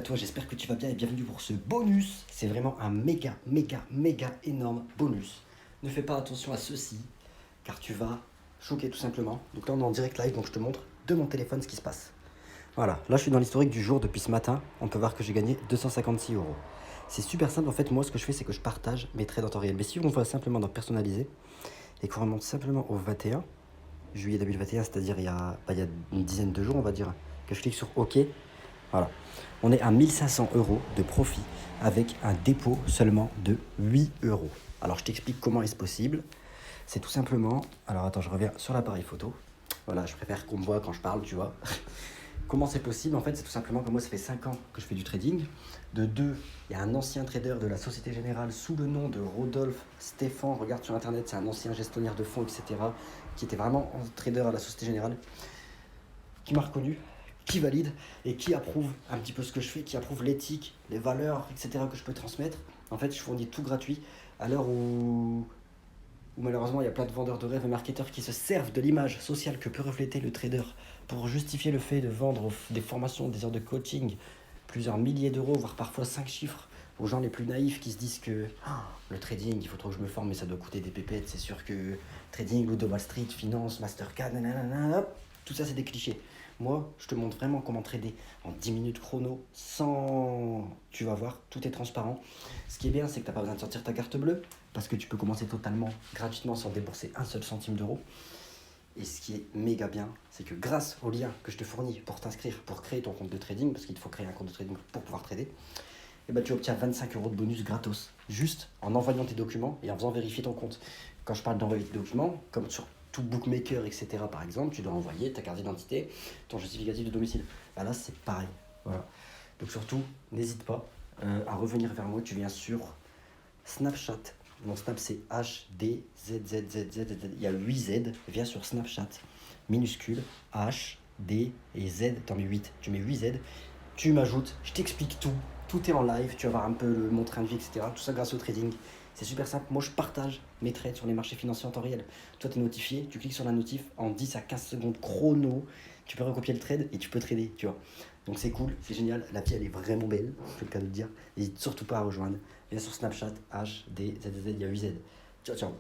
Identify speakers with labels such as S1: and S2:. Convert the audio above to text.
S1: À toi, j'espère que tu vas bien et bienvenue pour ce bonus. C'est vraiment un méga énorme bonus. Ne fais pas attention à ceci, car tu vas choquer tout simplement. Donc là, on est en direct live, donc je te montre de mon téléphone ce qui se passe. Voilà, là je suis dans l'historique du jour depuis ce matin. On peut voir que j'ai gagné 256 euros. C'est super simple en fait. Moi, ce que je fais, c'est que je partage mes trades en temps réel. Mais si on va simplement dans personnaliser et qu'on remonte simplement au 21 juillet 2021, c'est-à-dire il y a une dizaine de jours, on va dire, que je clique sur OK. Voilà. On est à 1500 euros de profit avec un dépôt seulement de 8 euros. Alors je t'explique comment est-ce possible. C'est tout simplement... Alors attends, je reviens sur l'appareil photo. Voilà, je préfère qu'on me voit quand je parle, tu vois. Comment c'est possible? En fait, c'est tout simplement que moi, ça fait 5 ans que je fais du trading. De deux, il y a un ancien trader de la Société Générale sous le nom de Rodolphe Stéphane. Regarde sur Internet, c'est un ancien gestionnaire de fonds, etc. Qui était vraiment trader à la Société Générale. Qui m'a reconnu, qui valide et qui approuve un petit peu ce que je fais, qui approuve l'éthique, les valeurs, etc. que je peux transmettre. En fait, je fournis tout gratuit à l'heure où malheureusement il y a plein de vendeurs de rêves et marketeurs qui se servent de l'image sociale que peut refléter le trader pour justifier le fait de vendre des formations, des heures de coaching, plusieurs milliers d'euros, voire parfois 5 chiffres aux gens les plus naïfs qui se disent que le trading, il faut trop que je me forme, mais ça doit coûter des pépettes. C'est sûr que trading, Loup de Wall Street, finance, Mastercard, nanana, tout ça c'est des clichés. Moi, je te montre vraiment comment trader en 10 minutes chrono sans... Tu vas voir, tout est transparent. Ce qui est bien, c'est que tu n'as pas besoin de sortir ta carte bleue parce que tu peux commencer totalement gratuitement sans débourser un seul centime d'euro. Et ce qui est méga bien, c'est que grâce au lien que je te fournis pour t'inscrire, pour créer ton compte de trading, parce qu'il te faut créer un compte de trading pour pouvoir trader, et ben tu obtiens 25 euros de bonus gratos, juste en envoyant tes documents et en faisant vérifier ton compte. Quand je parle d'envoyer tes documents, comme sur tout bookmaker, etc. par exemple, tu dois envoyer ta carte d'identité, ton justificatif de domicile. Ben là, c'est pareil. Voilà. Donc surtout, n'hésite pas à revenir vers moi. Tu viens sur Snapchat. Mon Snap, c'est HDZZZZ. Il y a 8 Z. Viens sur Snapchat. Minuscule. H, D et Z. T'en mets 8. Tu mets 8 Z. Tu m'ajoutes. Je t'explique tout. Tout est en live. Tu vas voir un peu mon train de vie, etc. Tout ça grâce au trading. C'est super simple. Moi, je partage mes trades sur les marchés financiers en temps réel. Toi, tu es notifié. Tu cliques sur la notif. En 10 à 15 secondes chrono, tu peux recopier le trade et tu peux trader. Tu vois. Donc, c'est cool. C'est génial. La vie, elle est vraiment belle. C'est le cas de le dire. N'hésite surtout pas à rejoindre. Viens sur Snapchat, HDZZ, il y a 8Z. Ciao, ciao.